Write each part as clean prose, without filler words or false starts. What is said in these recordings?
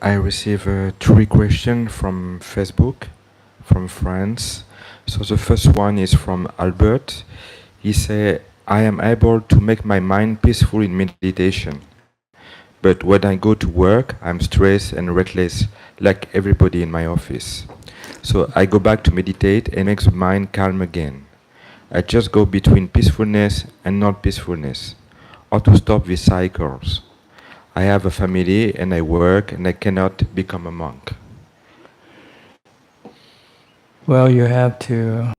I received three questions from Facebook, from friends. So the first one is from Albert. He said, I am able to make my mind peaceful in meditation. But when I go to work, I'm stressed and restless like everybody in my office. So I go back to meditate and make the mind calm again. I just go between peacefulness and not peacefulness, or to stop these cycles. I have a family and I work and I cannot become a monk. Well, you have to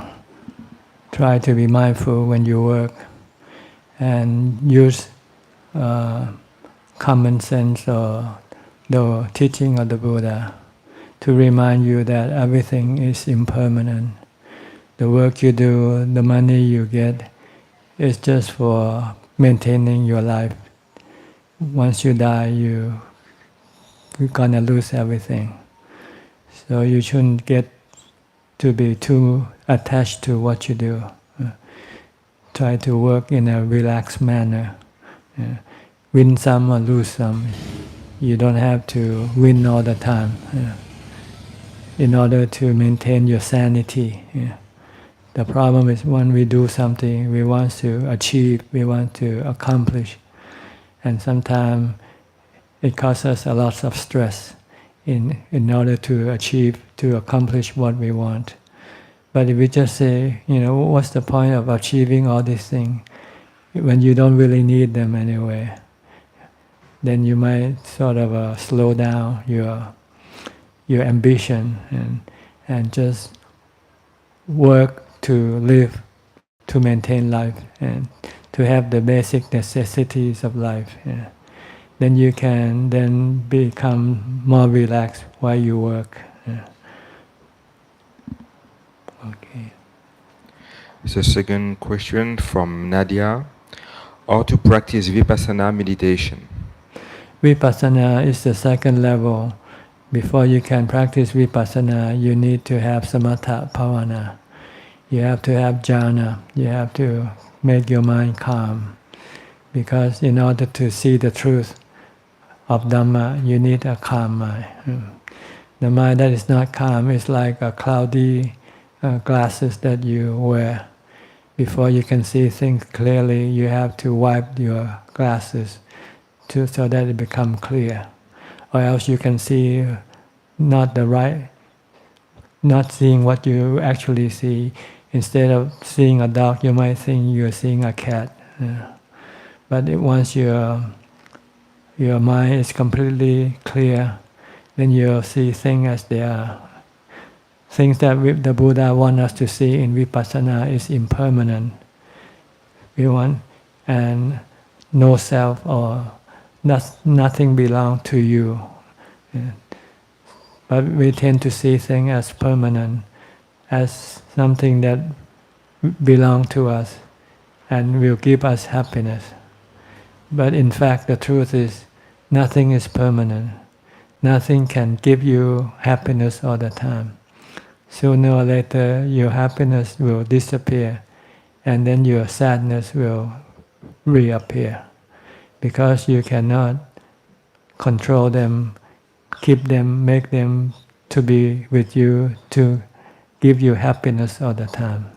try to be mindful when you work and use common sense or the teaching of the Buddha to remind you that everything is impermanent. The work you do, the money you get, is just for maintaining your life. Once you die, you're gonna lose everything. So you shouldn't get to be too attached to what you do. Try to work in a relaxed manner. Win some or lose some. You don't have to win all the time. In order to maintain your sanity. The problem is when we do something, we want to achieve, we want to accomplish. And sometimes it causes us a lot of stress in order to achieve, to accomplish what we want. But if we just say, what's the point of achieving all these things when you don't really need them anyway, then you might sort of slow down your ambition and just work to live, to maintain life, and to have the basic necessities of life. Then you can then become more relaxed while you work. Okay. The second question from Nadia. How to practice Vipassana meditation? Vipassana is the second level. Before you can practice Vipassana, you need to have Samatha Bhavana. You have to have jhana. You have to make your mind calm. Because in order to see the truth of Dhamma, you need a calm mind. The mind that is not calm is like a cloudy glasses that you wear. Before you can see things clearly, you have to wipe your glasses so that it becomes clear. Or else you can see not seeing what you actually see. Instead of seeing a dog, you might think you're seeing a cat. But once your mind is completely clear, then you'll see things as they are. Things that the Buddha wants us to see in Vipassana is impermanent. We want, and no self or nothing belongs to you. But we tend to see things as permanent, as something that belongs to us and will give us happiness. But in fact, the truth is, nothing is permanent. Nothing can give you happiness all the time. Sooner or later, your happiness will disappear, and then your sadness will reappear. Because you cannot control them, keep them, make them to be with you, to give you happiness all the time.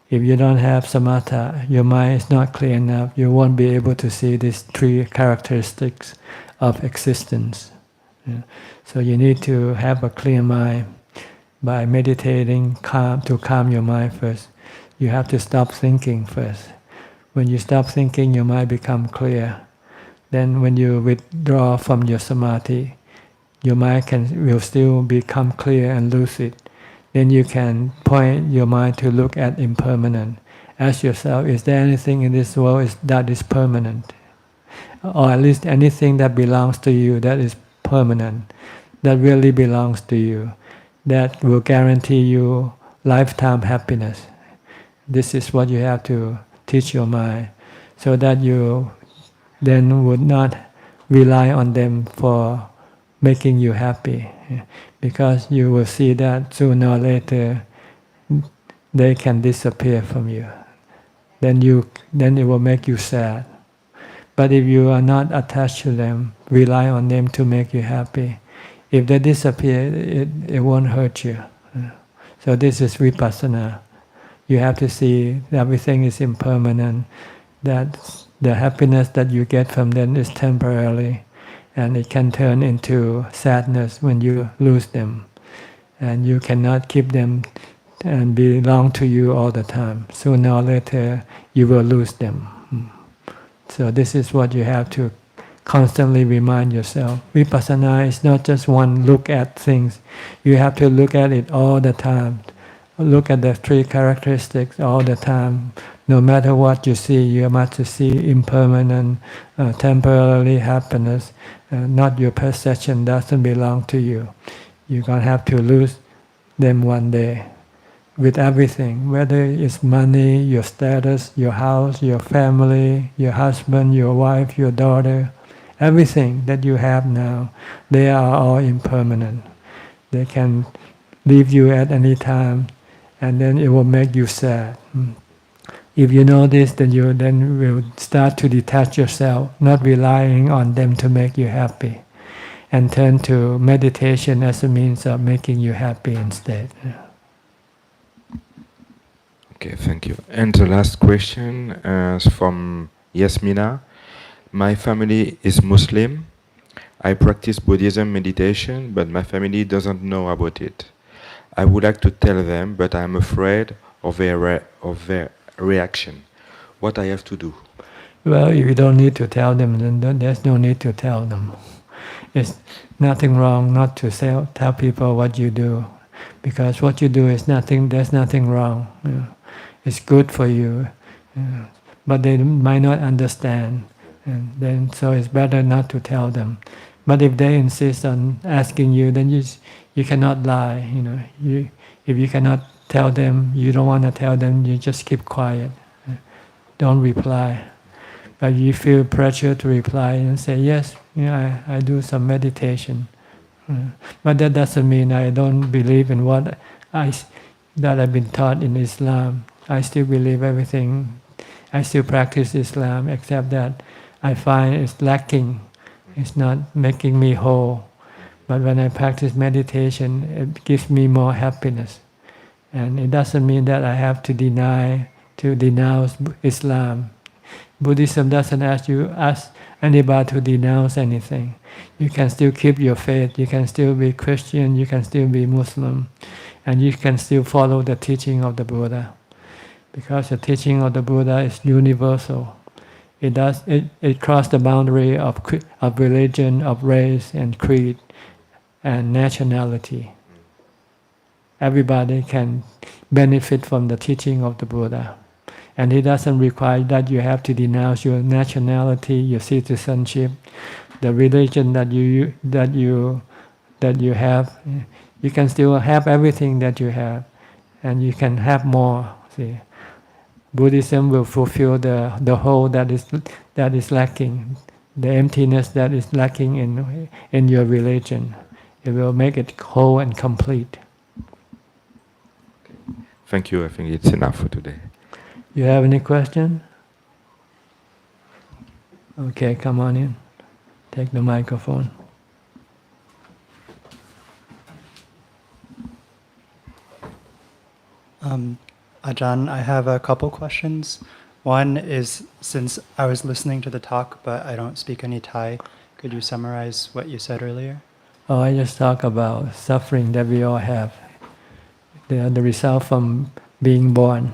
If you don't have samatha, your mind is not clear enough, you won't be able to see these three characteristics of existence. So you need to have a clear mind by meditating to calm your mind first. You have to stop thinking first. When you stop thinking, your mind becomes clear. Then when you withdraw from your samadhi, your mind will still become clear and lucid. Then you can point your mind to look at impermanent. Ask yourself, is there anything in this world that is permanent? Or at least anything that belongs to you that is permanent, that really belongs to you, that will guarantee you lifetime happiness. This is what you have to teach your mind, so that you then would not rely on them for making you happy, because you will see that sooner or later they can disappear from you. Then it will make you sad. But if you are not attached to them, rely on them to make you happy, if they disappear, it won't hurt you. So this is vipassana. You have to see everything is impermanent, that the happiness that you get from them is temporary, and it can turn into sadness when you lose them. And you cannot keep them and belong to you all the time. Sooner or later, you will lose them. So this is what you have to constantly remind yourself. Vipassana is not just one look at things. You have to look at it all the time. Look at the three characteristics all the time. No matter what you see, you must see impermanent, temporary happiness. Not your possession doesn't belong to you. You're going to have to lose them one day. With everything, whether it's money, your status, your house, your family, your husband, your wife, your daughter, everything that you have now, they are all impermanent. They can leave you at any time, and then it will make you sad. If you know this, then you will start to detach yourself, not relying on them to make you happy, and turn to meditation as a means of making you happy instead. Okay, thank you. And the last question is from Yasmina. My family is Muslim. I practice Buddhism meditation, but my family doesn't know about it. I would like to tell them, but I'm afraid of their reaction. What I have to do? Well, if you don't need to tell them, then there's no need to tell them. It's nothing wrong not to tell people what you do, because what you do is nothing. There's nothing wrong. It's good for you, but they might not understand, and then so it's better not to tell them. But if they insist on asking you, then you cannot lie. If you cannot tell them, you don't want to tell them, you just keep quiet. Don't reply. But you feel pressure to reply and say, yes, I do some meditation. But that doesn't mean I don't believe in what that I've been taught in Islam. I still believe everything. I still practice Islam, except that I find it's lacking. It's not making me whole. But when I practice meditation, it gives me more happiness. And it doesn't mean that I have to denounce Islam. Buddhism doesn't ask anybody to denounce anything. You can still keep your faith. You can still be Christian. You can still be Muslim. And you can still follow the teaching of the Buddha. Because the teaching of the Buddha is universal. It crosses the boundary of religion, of race and creed and nationality. Everybody can benefit from the teaching of the Buddha. And it doesn't require that you have to denounce your nationality, your citizenship, the religion that you have. You can still have everything that you have, and you can have more. See, Buddhism will fulfill the hole that is lacking, the emptiness that is lacking in your religion. It will make it whole and complete. Thank you. I think it's enough for today. You have any question? Okay, come on in. Take the microphone. Ajahn, I have a couple questions. One is, since I was listening to the talk, but I don't speak any Thai, could you summarize what you said earlier? Oh, I just talk about suffering that we all have. The result from being born.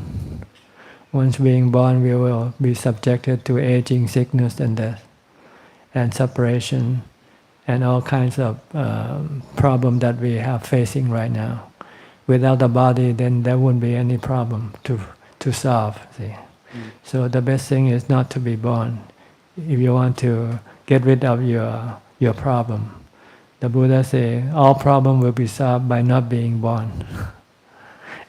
Once being born, we will be subjected to aging, sickness, and death, and separation, and all kinds of problems that we are facing right now. Without the body, then there wouldn't be any problem to solve. See? So the best thing is not to be born. If you want to get rid of your problem, the Buddha say all problem will be solved by not being born.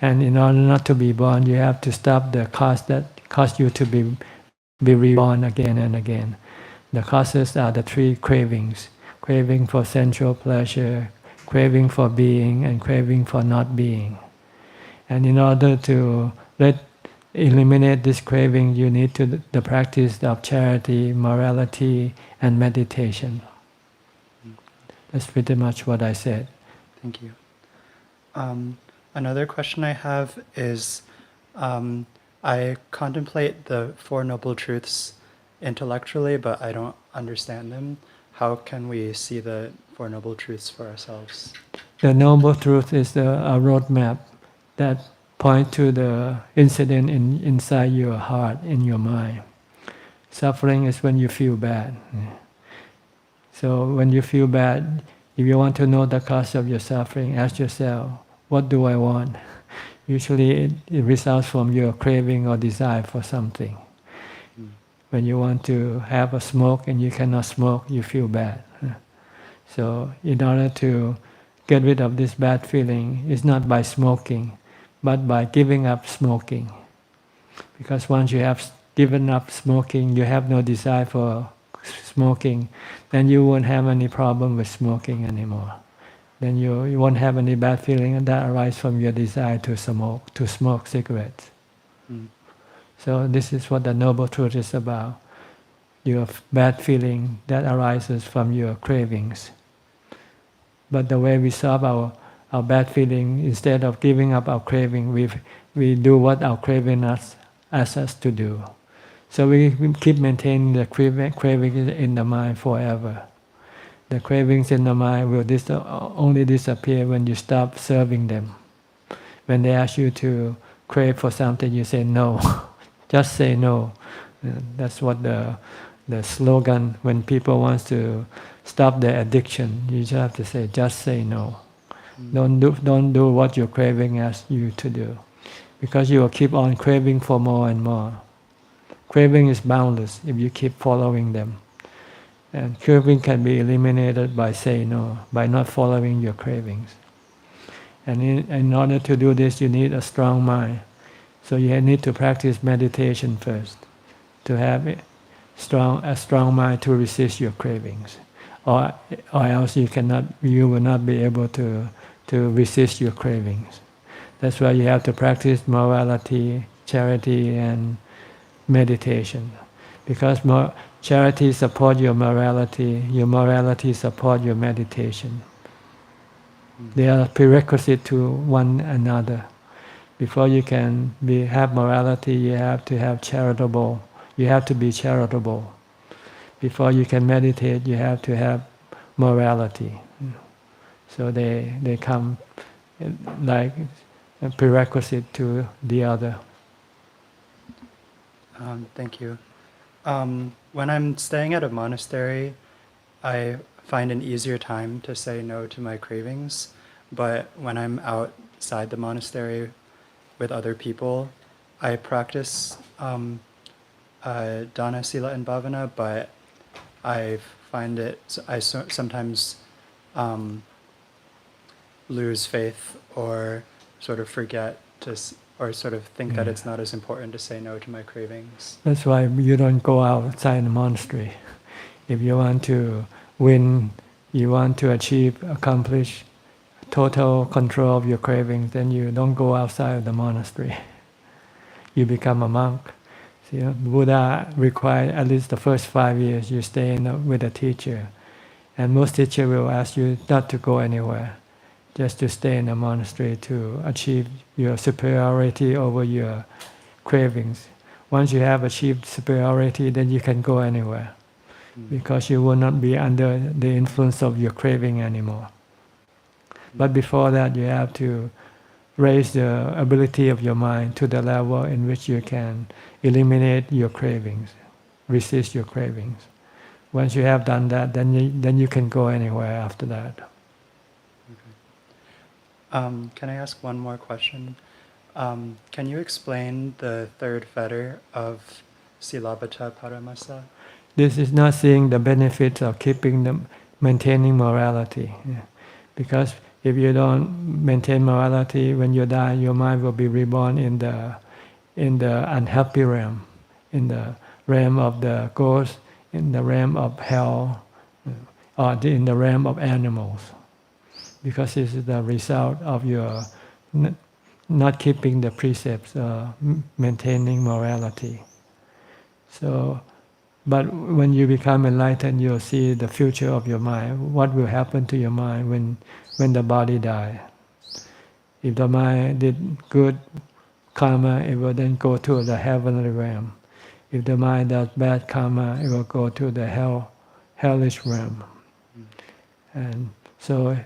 And in order not to be born, you have to stop the cause that cause you to be reborn again and again. The causes are the three cravings: craving for sensual pleasure, craving for being, and craving for not being. And in order to eliminate this craving, you need the practice of charity, morality, and meditation. That's pretty much what I said. Thank you. Another question I have is, I contemplate the Four Noble Truths intellectually, but I don't understand them. How can we see the Four Noble Truths for ourselves? The Noble Truth is a roadmap that point to the incident inside your heart, in your mind. Suffering is when you feel bad. So when you feel bad, if you want to know the cause of your suffering, ask yourself, what do I want? Usually it results from your craving or desire for something. When you want to have a smoke and you cannot smoke, you feel bad. So in order to get rid of this bad feeling, it's not by smoking, but by giving up smoking. Because once you have given up smoking, you have no desire for smoking, then you won't have any problem with smoking anymore. Then you won't have any bad feeling that arises from your desire to smoke cigarettes. So this is what the Noble Truth is about. Your bad feeling that arises from your cravings. But the way we solve our bad feeling, instead of giving up our craving, we do what our craving asks us to do. So we keep maintaining the craving in the mind forever. The cravings in the mind will only disappear when you stop serving them. When they ask you to crave for something, you say no. Just say no. That's what the slogan when people want to stop their addiction. You just have to say, just say no. Don't do what your craving asks you to do, because you will keep on craving for more and more. Craving is boundless if you keep following them. And craving can be eliminated by saying no, by not following your cravings. And in order to do this, you need a strong mind. So you need to practice meditation first, to have a strong mind to resist your cravings. Or else you will not be able to resist your cravings. That's why you have to practice morality, charity, and meditation. Because charity supports your morality supports your meditation. They are prerequisite to one another. Before you can have morality, you have to have charitable. You have to be charitable. Before you can meditate, you have to have morality. So they come like a prerequisite to the other. Thank you. When I'm staying at a monastery, I find an easier time to say no to my cravings. But when I'm outside the monastery with other people, I practice dana, sila, and bhavana, but I find I sometimes lose faith or sort of forget or sort of think that it's not as important to say no to my cravings. That's why you don't go outside the monastery. If you want to win, you want to accomplish total control of your cravings, then you don't go outside of the monastery. You become a monk. See, Buddha required at least the first 5 years you stay with a teacher. And most teachers will ask you not to go anywhere, just to stay in a monastery to achieve your superiority over your cravings. Once you have achieved superiority, then you can go anywhere, because you will not be under the influence of your craving anymore. But before that, you have to raise the ability of your mind to the level in which you can eliminate your cravings, resist your cravings. Once you have done that, then you can go anywhere after that. Can I ask one more question? Can you explain the third fetter of Silabhata Paramasa? This is not seeing the benefits of maintaining morality. Because if you don't maintain morality, when you die, your mind will be reborn in the unhappy realm, in the realm of the ghosts, in the realm of hell, or in the realm of animals. Because this is the result of your not keeping the precepts, maintaining morality. So But when you become enlightened, you'll see the future of your mind. What will happen to your mind when the body dies? If the mind did good karma, it will then go to the heavenly realm. If the mind does bad karma, it will go to the hellish realm. And so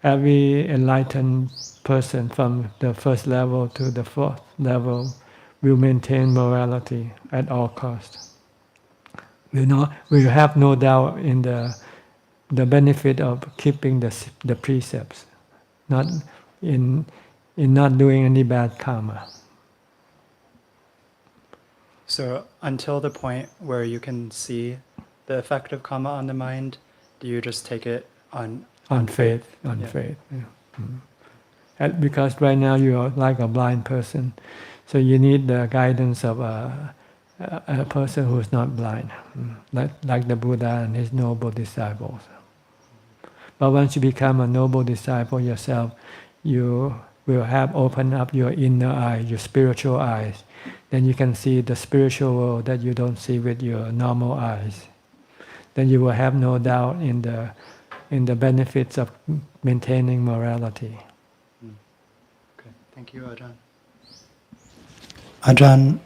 every enlightened person from the first level to the fourth level will maintain morality at all costs. We have no doubt in the benefit of keeping the precepts, not in not doing any bad karma. So until the point where you can see the effect of karma on the mind, do you just take it on faith? On Yeah. faith. Yeah. And because right now you are like a blind person, so you need the guidance of a person who is not blind, like the Buddha and his noble disciples. But once you become a noble disciple yourself, you will have opened up your inner eye, your spiritual eyes. Then you can see the spiritual world that you don't see with your normal eyes. Then you will have no doubt in the benefits of maintaining morality. Okay, thank you, Ajahn. Ajahn,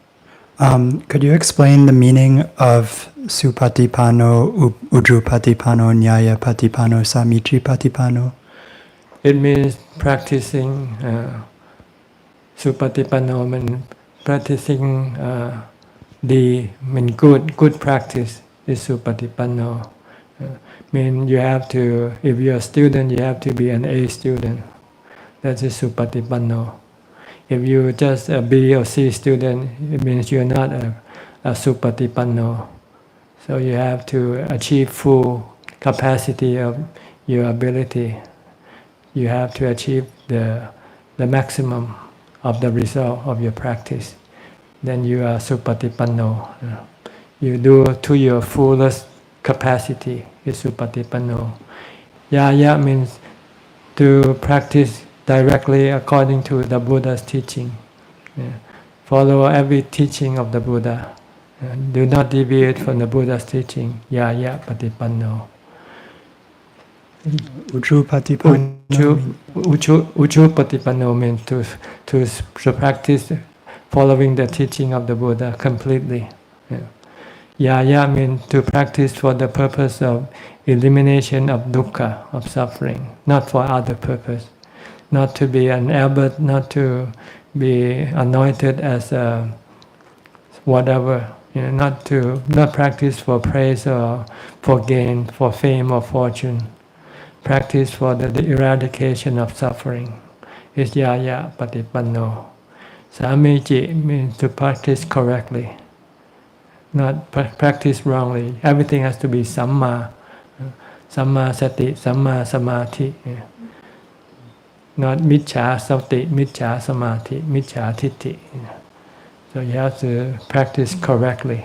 could you explain the meaning of supatipano, ujupatipano, nyayapatipano, samichipatipano? It means practicing supatipano, means practicing good practice is supatipano. Mean you have to, if you're a student, you have to be an A student. That is supatipano. If you're just a B or C student, it means you're not a supatipano. So you have to achieve full capacity of your ability. You have to achieve the maximum of the result of your practice. Then you are supatipano. You do to your fullest capacity is supatipano. Yaya means to practice directly according to the Buddha's teaching. Follow every teaching of the Buddha. Do not deviate from the Buddha's teaching. Yaya patipanno. Ujupatipano. Ujupatipano means to practice following the teaching of the Buddha completely. Yaya means to practice for the purpose of elimination of dukkha, of suffering, not for other purpose. Not to be an abbot, not to be anointed as a whatever, not practice for praise or for gain, for fame or fortune. Practice for the eradication of suffering. Is yaya patipanno. Samiji means to practice correctly, not practice wrongly. Everything has to be samma, samma sati, samma samadhi. Not miccha sati, miccha samadhi, miccha titti. So you have to practice correctly.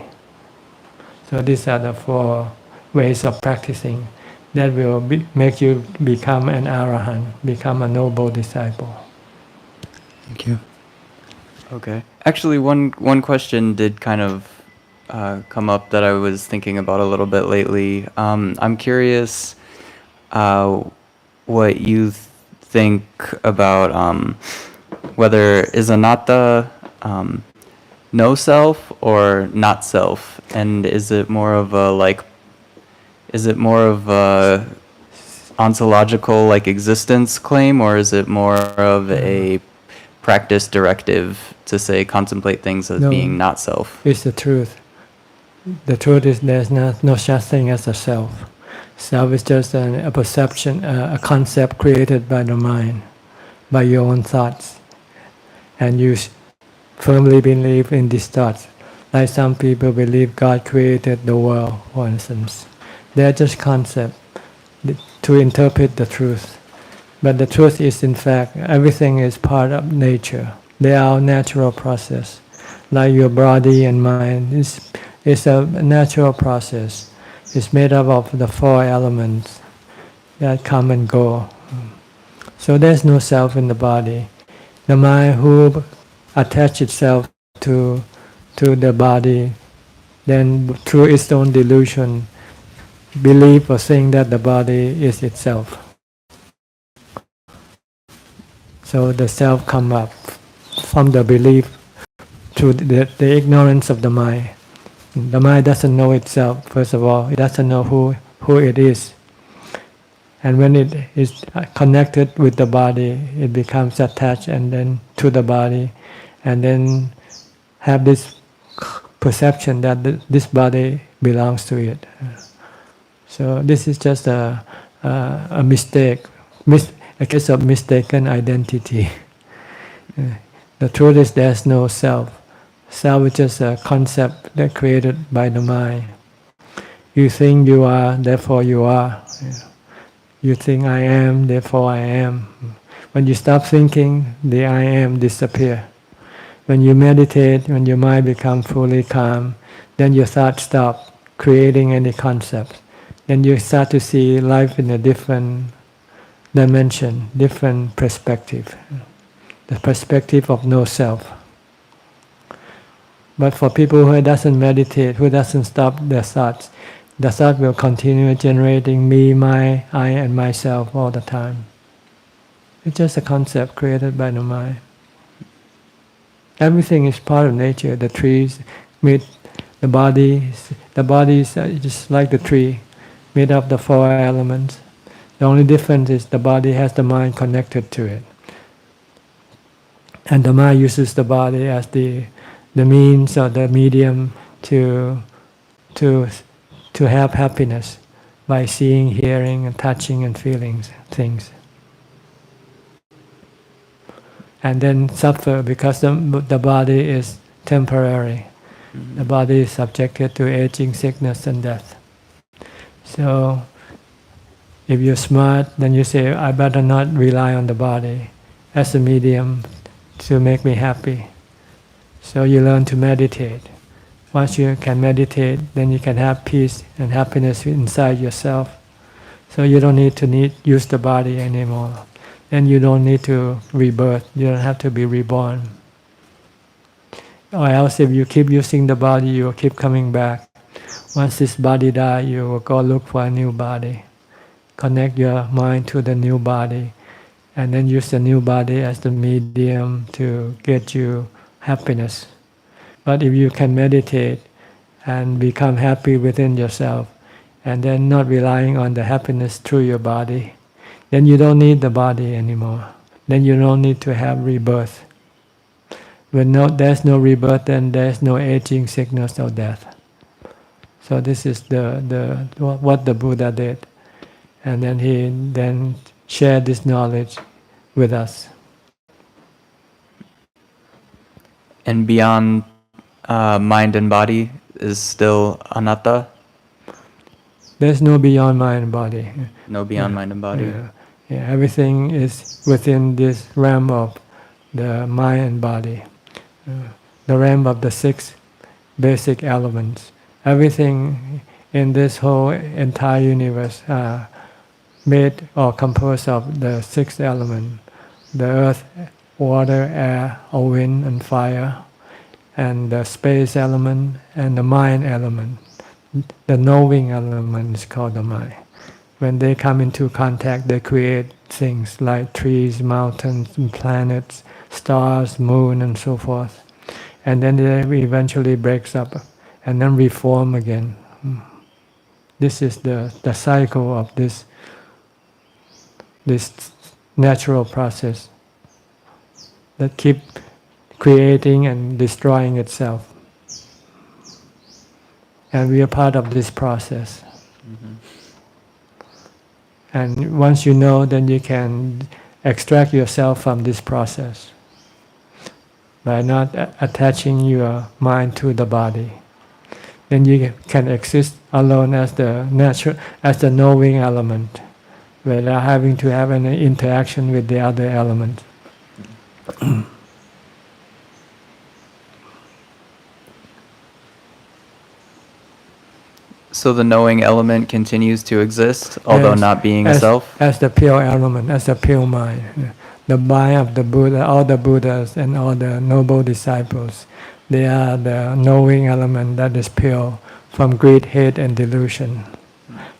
So these are the 4 ways of practicing that will make you become an arahant, become a noble disciple. Thank you. Okay. Actually, one question did kind of come up that I was thinking about a little bit lately. I'm curious what you think about whether is anatta no self or not self, and is it more of a ontological existence claim, or is it more of a practice directive to say contemplate things as being not self? It's the truth. The truth is there's no such thing as a self. Self is just a perception, a concept created by the mind, by your own thoughts. And you firmly believe in these thoughts. Like some people believe God created the world, for instance. They're just concepts to interpret the truth. But the truth is, in fact, everything is part of nature. They are a natural process. Like your body and mind is a natural process. It's made up of the 4 elements that come and go. So there's no self in the body. The mind who attaches itself to the body then through its own delusion, believe or think that the body is itself. So the self come up from the belief through the ignorance of the mind. The mind doesn't know itself, first of all. It doesn't know who it is. And when it is connected with the body, it becomes attached and then to the body, and then have this perception that this body belongs to it. So this is just a mistake, a case of mistaken identity. The truth is there's no self. Self is just a concept that created by the mind. You think you are, therefore you are. You think I am, therefore I am. When you stop thinking, the I am disappear. When you meditate, when your mind becomes fully calm, then your thoughts stop creating any concept. Then you start to see life in a different dimension, different perspective. The perspective of no self. But for people who doesn't meditate, who doesn't stop their thoughts, the thought will continue generating me, my, I, and myself all the time. It's just a concept created by the mind. Everything is part of nature. The trees, meet the body. The body is just like the tree, made of the four elements. The only difference is the body has the mind connected to it, and the mind uses the body as the means or the medium to have happiness by seeing, hearing, and touching and feeling things. And then suffer because the body is temporary. The body is subjected to aging, sickness, and death. So if you're smart, then you say, I better not rely on the body as a medium to make me happy. So you learn to meditate. Once you can meditate, then you can have peace and happiness inside yourself. So you don't need to use the body anymore. Then you don't need to rebirth. You don't have to be reborn. Or else if you keep using the body, you will keep coming back. Once this body dies, you will go look for a new body. Connect your mind to the new body, and then use the new body as the medium to get you happiness. But if you can meditate and become happy within yourself, and then not relying on the happiness through your body, then you don't need the body anymore. Then you don't need to have rebirth. When there's no rebirth, then there's no aging, sickness, or death. So this is what the Buddha did. And then he shared this knowledge with us. And beyond mind and body is still anatta? There's no beyond mind and body. No beyond mind and body. Yeah, everything is within this realm of the mind and body. The realm of the 6 basic elements. Everything in this whole entire universe made or composed of the 6 elements: the earth, water, air, or wind, and fire, and the space element, and the mind element. The knowing element is called the mind. When they come into contact, they create things like trees, mountains, and planets, stars, moon, and so forth. And then they eventually breaks up and then reform again. This is the cycle of this natural process that keep creating and destroying itself. And we are part of this process. And once you know, then you can extract yourself from this process by not attaching your mind to the body. Then you can exist alone as the knowing element, without having to have any interaction with the other element. So the knowing element continues to exist, although not being a self? As the pure element, as the pure mind. The mind of the Buddha, all the Buddhas and all the noble disciples They are the knowing element that is pure from greed, hate, and delusion.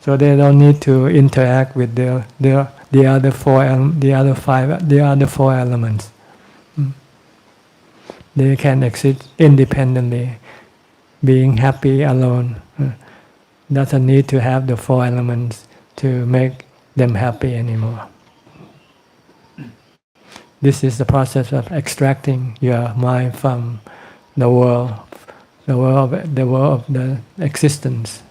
So they don't need to interact with the other four elements. They can exist independently, being happy alone. Doesn't need to have the four elements to make them happy anymore. This is the process of extracting your mind from the world of the existence,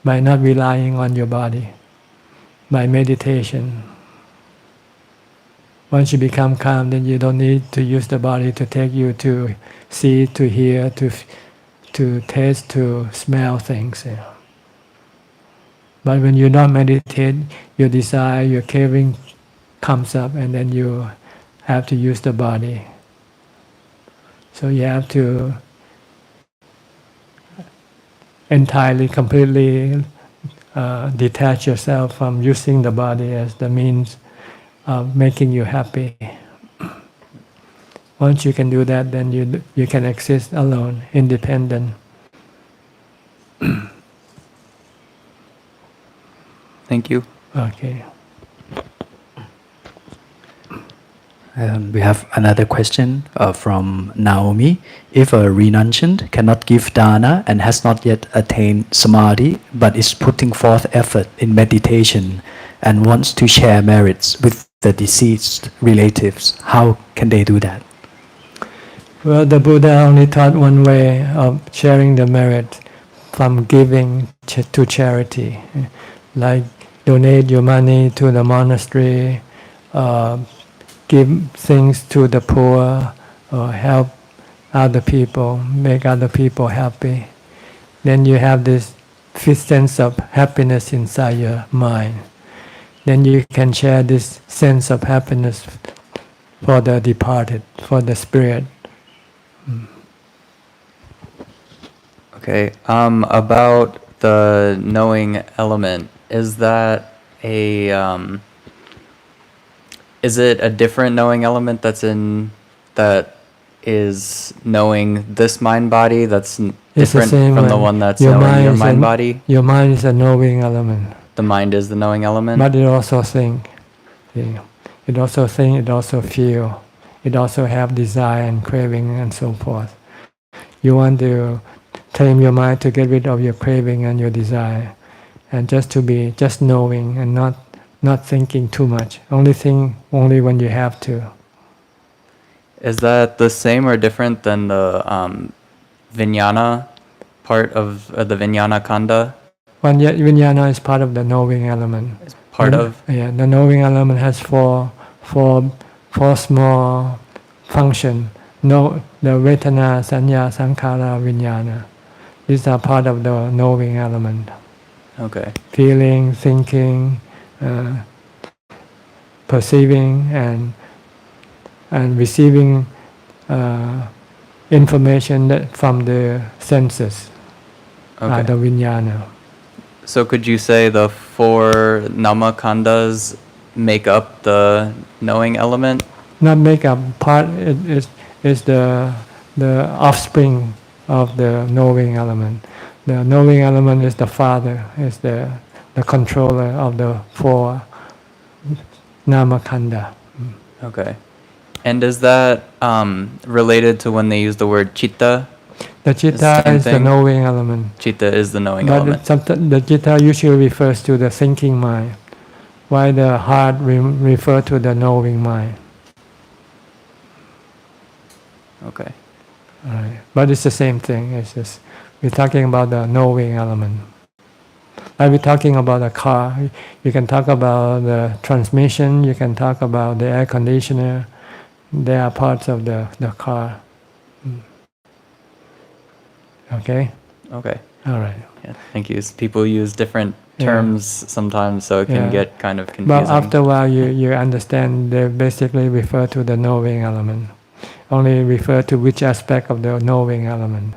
by not relying on your body, by meditation. Once you become calm, then you don't need to use the body to take you to see, to hear, to taste, to smell things. But when you don't meditate, your desire, your craving comes up, and then you have to use the body. So you have to entirely, completely detach yourself from using the body as the means of making you happy. Once you can do that, then you can exist alone, independent. Thank you. Okay. We have another question from Naomi. If a renunciant cannot give dana and has not yet attained samadhi, but is putting forth effort in meditation and wants to share merits with the deceased relatives, how can they do that? Well, the Buddha only taught one way of sharing the merit, from giving to charity, like donate your money to the monastery, give things to the poor, or help other people, make other people happy. Then you have this sense of happiness inside your mind. Then you can share this sense of happiness for the departed, for the spirit. Okay. About the knowing element, is that is it a different knowing element that is knowing this mind body that's different from the one that's knowing your mind body? Your mind is a knowing element. The mind is the knowing element? But it also think. It also think, it also feel. It also have desire and craving and so forth. You want to tame your mind to get rid of your craving and your desire, and just to be just knowing and not thinking too much. Only think only when you have to. Is that the same or different than the vijnana part of the vijnana kanda? Vijnana is part of the knowing element. It's part of? Yeah, the knowing element has four small function. No, the vedana, sanya, sankhara, vijnana. These are part of the knowing element. Okay. Feeling, thinking, perceiving, and receiving information from the senses. Okay. The vijnana. So could you say the four nama khandas make up the knowing element? Not make up part. It is the offspring of the knowing element. The knowing element is the father, is the controller of the four nama khanda. Okay. And is that related to when they use the word chitta? The chitta is the knowing element. Chitta is the knowing But element. the chitta usually refers to the thinking mind, while the heart refer to the knowing mind. Okay. All right. But it's the same thing. It's just we're talking about the knowing element. Like we're talking about a car. You can talk about the transmission. You can talk about the air conditioner. They are parts of the car. Okay? Okay. All right. Yeah, thank you. People use different terms sometimes, so it can get kind of confusing. But after a while, you understand they basically refer to the knowing element. Only refer to which aspect of the knowing element.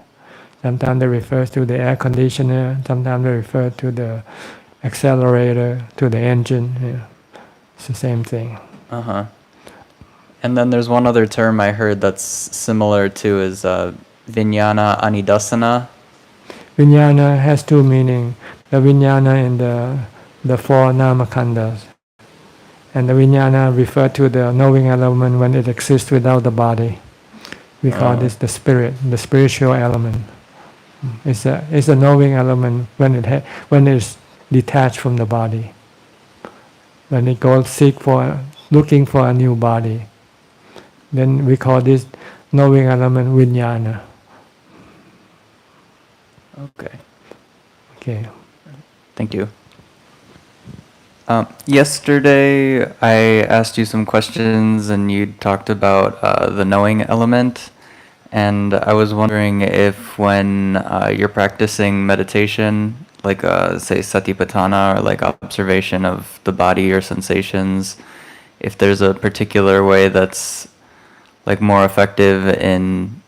Sometimes they refer to the air conditioner. Sometimes they refer to the accelerator, to the engine. Yeah. It's the same thing. Uh-huh. And then there's one other term I heard that's similar to is vijnana anidasana. Vijnana has two meanings. The vijnana in the four namakandas. And the vijnana refer to the knowing element when it exists without the body. We call this the spirit, the spiritual element. It's a knowing element when it's detached from the body. When it goes looking for a new body, then we call this knowing element vijnana. Okay. Okay. Thank you. Yesterday, I asked you some questions and you talked about the knowing element. And I was wondering if when you're practicing meditation, like say satipatthana or like observation of the body or sensations, if there's a particular way that's like more effective in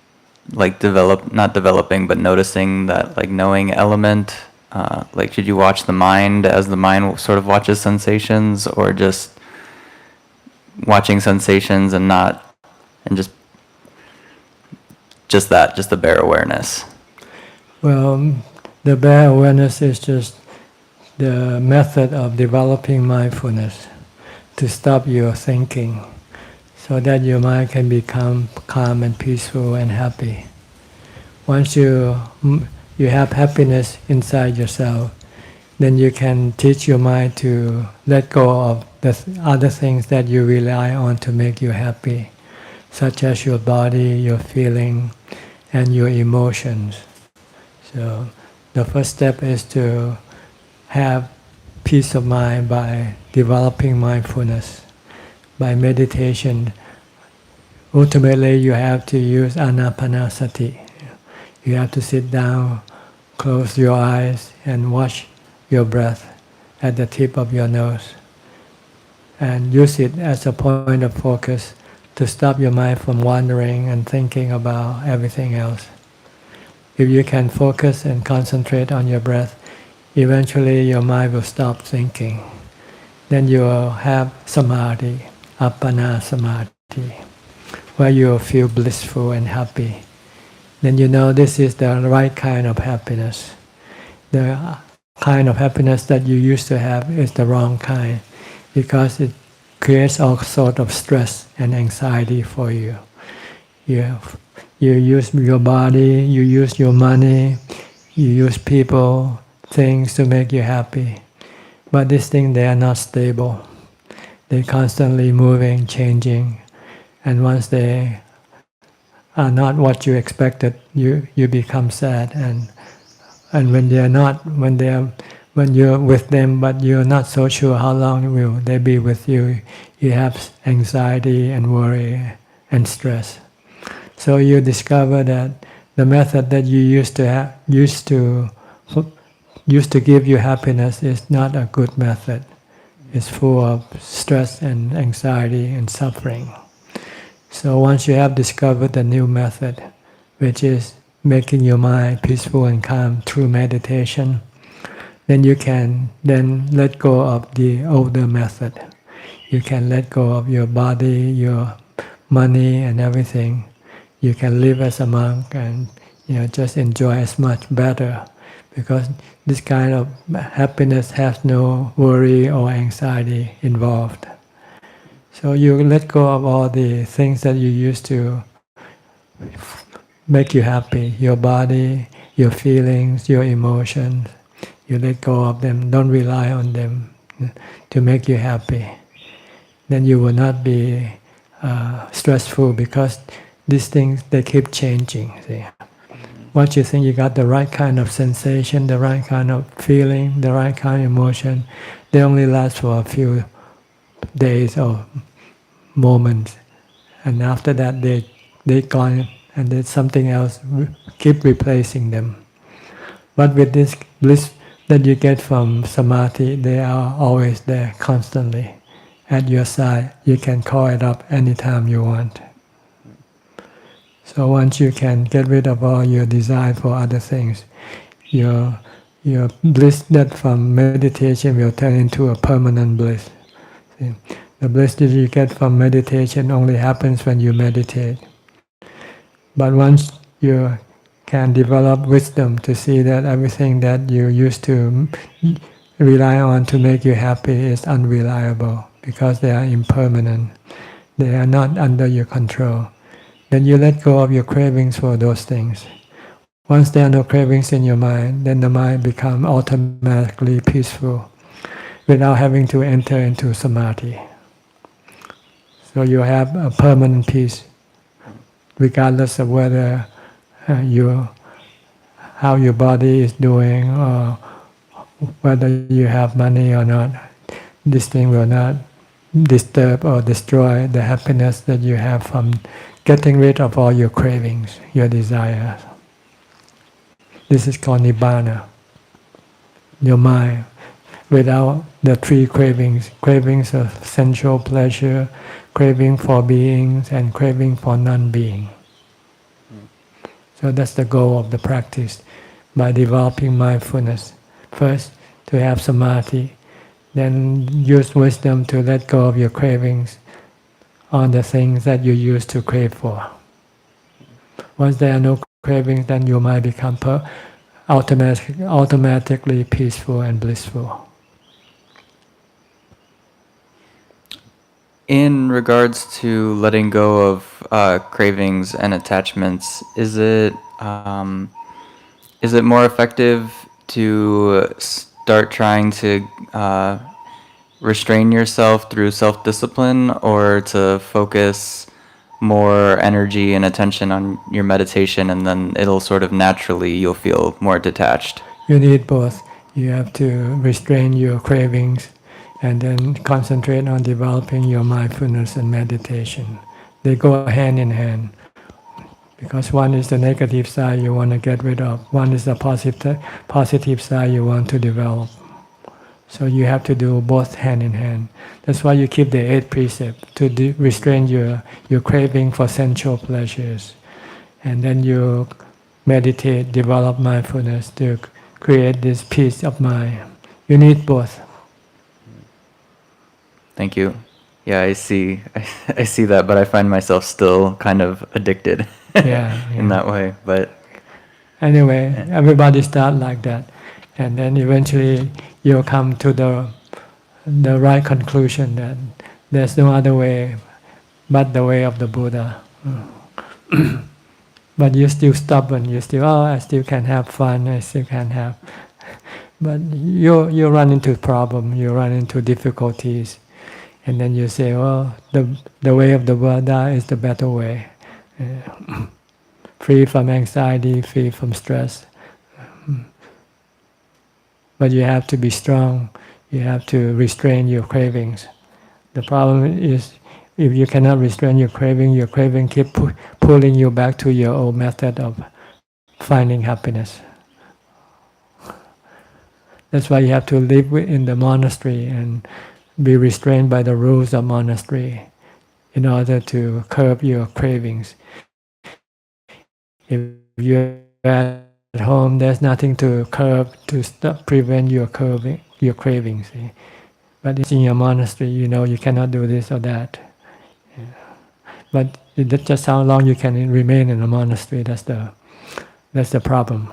like not developing, but noticing that like knowing element. Like, should you watch the mind as the mind sort of watches sensations, or just watching sensations and just the bare awareness? Well, the bare awareness is just the method of developing mindfulness to stop your thinking, so that your mind can become calm and peaceful and happy. Once you have happiness inside yourself, then you can teach your mind to let go of the other things that you rely on to make you happy, such as your body, your feeling, and your emotions. So the first step is to have peace of mind by developing mindfulness, by meditation. Ultimately, you have to use anapanasati. You have to sit down, close your eyes, and watch your breath at the tip of your nose. And use it as a point of focus to stop your mind from wandering and thinking about everything else. If you can focus and concentrate on your breath, eventually your mind will stop thinking. Then you will have samadhi, appana samadhi, where you will feel blissful and happy. Then you know this is the right kind of happiness. The kind of happiness that you used to have is the wrong kind, because it creates all sorts of stress and anxiety for you. You use your body, you use your money, you use people, things to make you happy. But these things, they are not stable. They're constantly moving, changing, and once they are not what you expected, you become sad, and when you're with them but you're not so sure how long will they be with you, you have anxiety and worry and stress. So you discover that the method that you used to give you happiness is not a good method. It's full of stress and anxiety and suffering. So once you have discovered the new method, which is making your mind peaceful and calm through meditation, then you can then let go of the older method. You can let go of your body, your money, and everything. You can live as a monk and just enjoy as much better, because this kind of happiness has no worry or anxiety involved. So you let go of all the things that you used to make you happy, your body, your feelings, your emotions. You let go of them, don't rely on them to make you happy. Then you will not be stressful, because these things, they keep changing. See? Once you think you got the right kind of sensation, the right kind of feeling, the right kind of emotion, they only last for a few days or moments, and after that they're gone, and there's something else keep replacing them. But with this bliss that you get from samadhi, they are always there, constantly at your side. You can call it up anytime you want. So once you can get rid of all your desire for other things, your bliss that from meditation will turn into a permanent bliss. See? The bliss that you get from meditation only happens when you meditate. But once you can develop wisdom to see that everything that you used to rely on to make you happy is unreliable because they are impermanent. They are not under your control. Then you let go of your cravings for those things. Once there are no cravings in your mind, then the mind becomes automatically peaceful without having to enter into samadhi. So you have a permanent peace, regardless of whether how your body is doing or whether you have money or not. This thing will not disturb or destroy the happiness that you have from getting rid of all your cravings, your desires. This is called nibbana. Your mind, without the three cravings of sensual pleasure, craving for beings, and craving for non-being. So that's the goal of the practice, by developing mindfulness. First, to have samadhi, then use wisdom to let go of your cravings on the things that you used to crave for. Once there are no cravings, then your mind becomes automatically peaceful and blissful. In regards to letting go of cravings and attachments, is it more effective to start trying to restrain yourself through self-discipline, or to focus more energy and attention on your meditation, and then it'll sort of naturally, you'll feel more detached? You need both. You have to restrain your cravings and then concentrate on developing your mindfulness and meditation. They go hand in hand, because one is the negative side you want to get rid of, one is the positive side you want to develop. So you have to do both hand in hand. That's why you keep the 8 precepts, to restrain your craving for sensual pleasures. And then you meditate, develop mindfulness to create this peace of mind. You need both. Thank you. Yeah, I see that, but I find myself still kind of addicted in that way. But anyway, everybody starts like that, and then eventually you'll come to the right conclusion that there's no other way but the way of the Buddha. But you're still stubborn. You still, I still can have fun. I still can have. But you run into problem. You run into difficulties. And then you say, the way of the Buddha is the better way. Free from anxiety, free from stress. But you have to be strong. You have to restrain your cravings. The problem is, if you cannot restrain your craving keep pulling you back to your old method of finding happiness. That's why you have to live in the monastery and be restrained by the rules of monastery in order to curb your cravings. If you're at home, there's nothing to curb to prevent your cravings. But in your monastery, you cannot do this or that. But it's just how long you can remain in a monastery. That's the problem.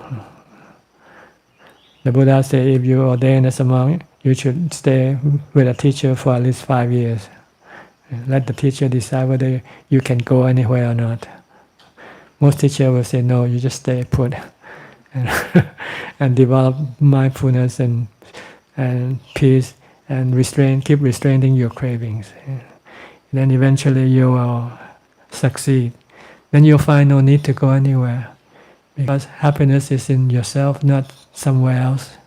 The Buddha said, if you ordain as a monk, you should stay with a teacher for at least 5 years. Let the teacher decide whether you can go anywhere or not. Most teachers will say, no, you just stay put and develop mindfulness and peace and keep restraining your cravings. Then eventually you will succeed. Then you'll find no need to go anywhere, because happiness is in yourself, not somewhere else.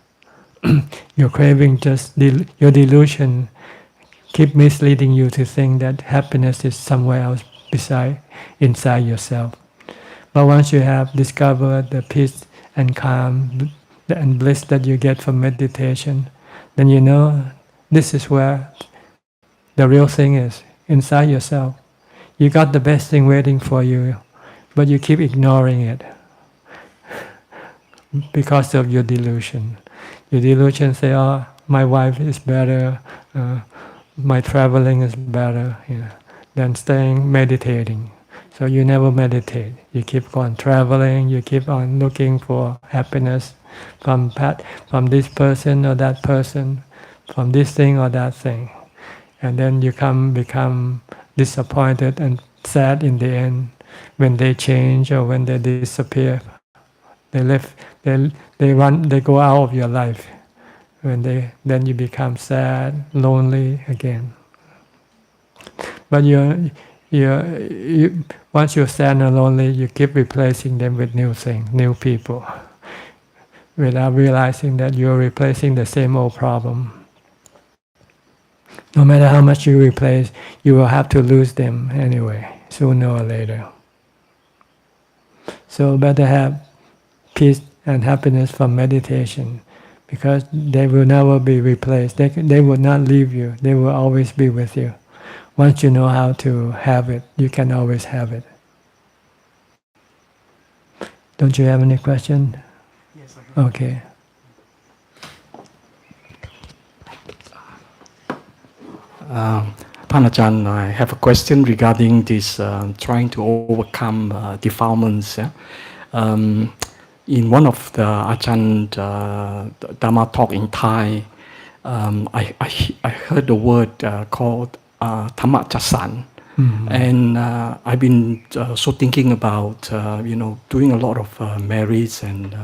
Your craving, your delusion, keep misleading you to think that happiness is somewhere else inside yourself. But once you have discovered the peace and calm and bliss that you get from meditation, then you know this is where the real thing is, inside yourself. You got the best thing waiting for you, but you keep ignoring it because of your delusion. Your delusion say, my wife is better, my traveling is better, than staying meditating. So you never meditate. You keep on traveling. You keep on looking for happiness from this person or that person, from this thing or that thing, and then you become disappointed and sad in the end when they change or when they disappear. They left. They run. They go out of your life. Then you become sad, lonely again. But once you're sad and lonely, you keep replacing them with new things, new people, without realizing that you're replacing the same old problem. No matter how much you replace, you will have to lose them anyway, sooner or later. So better have peace and happiness from meditation, because they will never be replaced. They will not leave you. They will always be with you. Once you know how to have it, you can always have it. Don't you have any question? Yes, I have. Okay. Ajahn, I have a question regarding this trying to overcome defilements. Yeah? In one of the Ajahn Dhamma talk in Thai, I heard the word called Dhamma Chasan. Mm-hmm. And I've been so thinking about doing a lot of merits and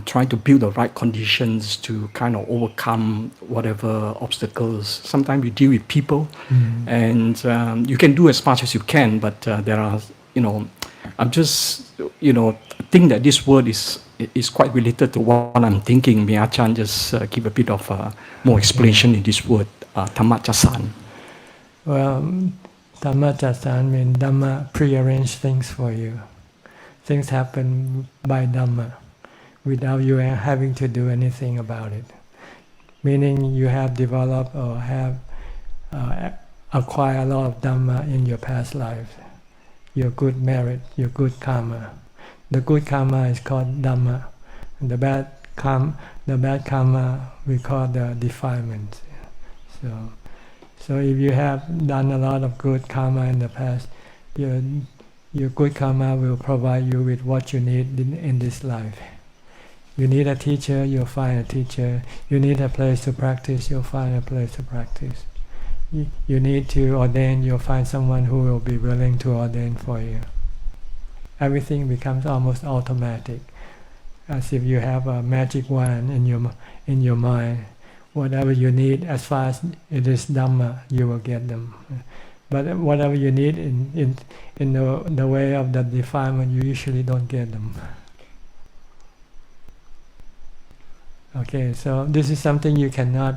trying to build the right conditions to kind of overcome whatever obstacles. Sometimes you deal with people, and you can do as much as you can, but there are, I'm just, think that this word is quite related to what I'm thinking. May Ajahn just give a bit of more explanation in this word, Dhamma Chasan. Well, Dhamma Chasan means Dhamma prearrange things for you. Things happen by Dhamma, without you having to do anything about it. Meaning you have developed or have acquired a lot of Dhamma in your past life. Your good merit, your good karma. The good karma is called Dhamma. And the bad karma we call the defilement. So if you have done a lot of good karma in the past, your good karma will provide you with what you need in this life. You need a teacher, you'll find a teacher. You need a place to practice, you'll find a place to practice. You need to ordain, you'll find someone who will be willing to ordain for you. Everything becomes almost automatic, as if you have a magic wand in your mind. Whatever you need, as far as it is Dhamma, you will get them. But whatever you need in the way of the defilement, you usually don't get them. Okay, so this is something you cannot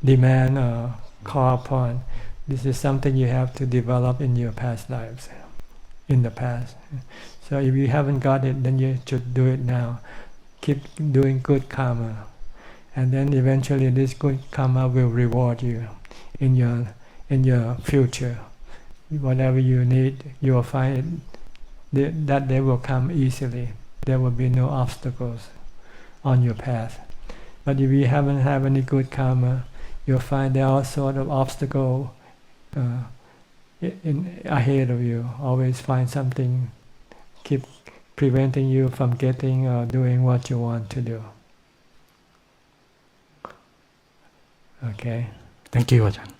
demand or call upon. This is something you have to develop in your past lives, in the past. So if you haven't got it, then you should do it now. Keep doing good karma. And then eventually this good karma will reward you in your future. Whatever you need, you will find that they will come easily. There will be no obstacles on your path. But if you haven't have any good karma, you'll find there are sort of obstacles ahead of you. Always find something keep preventing you from getting or doing what you want to do. Okay. Thank you, Ajahn.